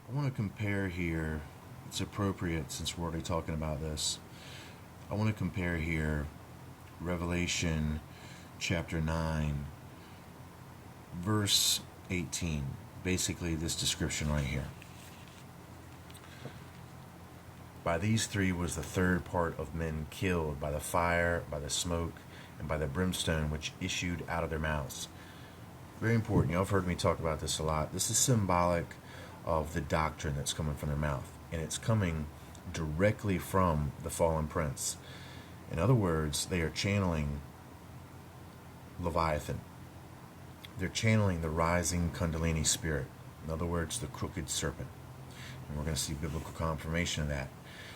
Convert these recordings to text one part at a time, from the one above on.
I want to compare here, it's appropriate since we're already talking about this. I want to compare here Revelation chapter 9, verse 18. Basically, this description right here. By these three was the third part of men killed by the fire, by the smoke, and by the brimstone which issued out of their mouths. Very important. Y'all have heard me talk about this a lot. This is symbolic of the doctrine that's coming from their mouth. And it's coming directly from the fallen prince. In other words, they are channeling Leviathan. They're channeling the rising Kundalini spirit. In other words, the crooked serpent. And we're going to see biblical confirmation of that.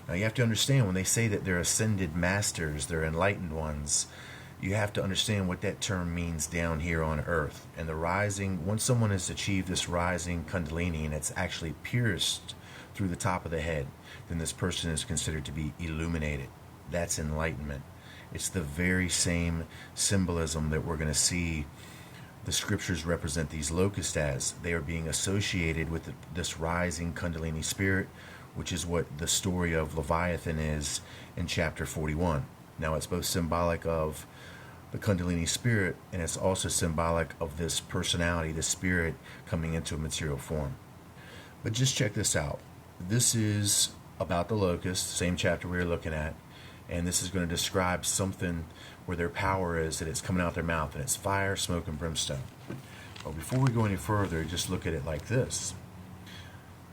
Now you have to understand, when they say that they're ascended masters, they're enlightened ones, you have to understand what that term means down here on earth. And the rising, once someone has achieved this rising Kundalini and it's actually pierced through the top of the head, then this person is considered to be illuminated. That's enlightenment. It's the very same symbolism that we're going to see the scriptures represent these locusts as. They are being associated with this rising Kundalini spirit, which is what the story of Leviathan is in chapter 41. Now it's both symbolic of the Kundalini spirit, and it's also symbolic of this personality, this spirit coming into a material form. But just check this out. This is about the locusts, same chapter we were looking at, and this is going to describe something where their power is, that it's coming out their mouth, and it's fire, smoke, and brimstone. But before we go any further, just look at it like this.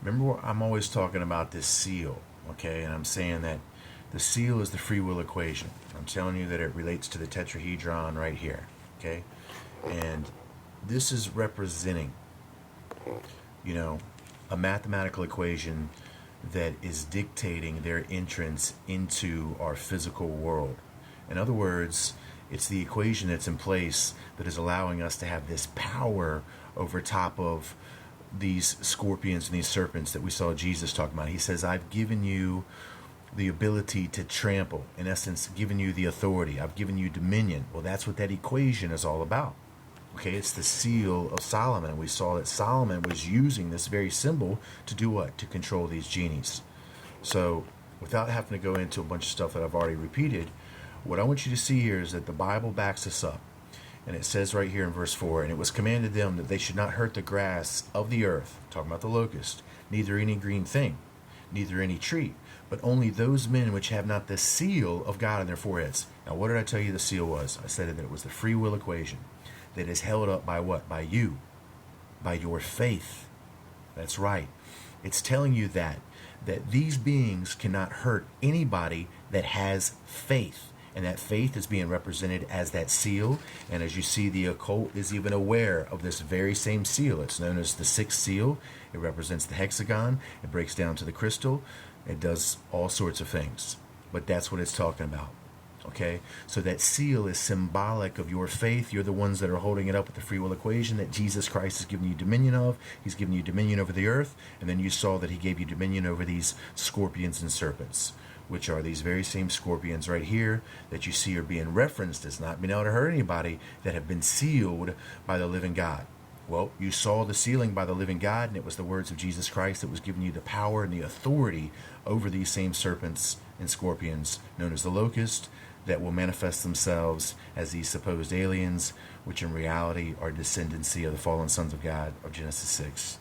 Remember, I'm always talking about this seal, okay? And I'm saying that the seal is the free will equation. I'm telling you that it relates to the tetrahedron right here, okay? And this is representing, a mathematical equation that is dictating their entrance into our physical world. In other words, it's the equation that's in place that is allowing us to have this power over top of these scorpions and these serpents that we saw Jesus talking about. He says, I've given you the ability to trample, in essence, given you the authority. I've given you dominion. Well, that's what that equation is all about. Okay, it's the seal of Solomon. We saw that Solomon was using this very symbol to do what? To control these genies. So, without having to go into a bunch of stuff that I've already repeated, what I want you to see here is that the Bible backs us up. And it says right here in verse 4, and it was commanded them that they should not hurt the grass of the earth, talking about the locust, neither any green thing, neither any tree, but only those men which have not the seal of God on their foreheads. Now, what did I tell you the seal was? I said that it was the free will equation that is held up by what? By you, by your faith. That's right. It's telling you that these beings cannot hurt anybody that has faith. And that faith is being represented as that seal. And as you see, the occult is even aware of this very same seal. It's known as the sixth seal. It represents the hexagon. It breaks down to the crystal. It does all sorts of things. But that's what it's talking about. Okay? So that seal is symbolic of your faith. You're the ones that are holding it up with the free will equation that Jesus Christ has given you dominion of. He's given you dominion over the earth. And then you saw that he gave you dominion over these scorpions and serpents, which are these very same scorpions right here that you see are being referenced as not being able to hurt anybody, that have been sealed by the living God. Well, you saw the sealing by the living God, and it was the words of Jesus Christ that was giving you the power and the authority over these same serpents and scorpions, known as the locust, that will manifest themselves as these supposed aliens, which in reality are descendancy of the fallen sons of God of Genesis 6.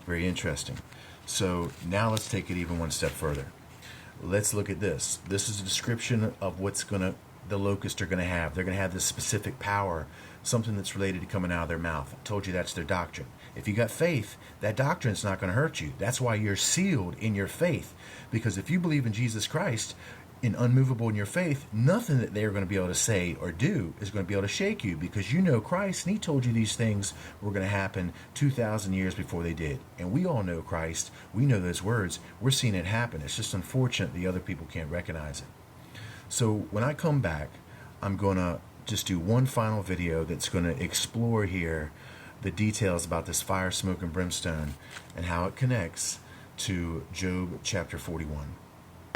Very interesting. So now let's take it even one step further. Let's look at this. This is a description of the locusts are going to have. They're going to have this specific power, something that's related to coming out of their mouth. I told you that's their doctrine. If you got faith, that doctrine's not going to hurt you. That's why you're sealed in your faith. Because if you believe in Jesus Christ, and unmovable in your faith, nothing that they're going to be able to say or do is going to be able to shake you, because you know Christ, and he told you these things were going to happen 2,000 years before they did. And we all know Christ. We know those words. We're seeing it happen. It's just unfortunate the other people can't recognize it. So when I come back, I'm going to just do one final video that's going to explore here the details about this fire, smoke, and brimstone and how it connects to Job chapter 41.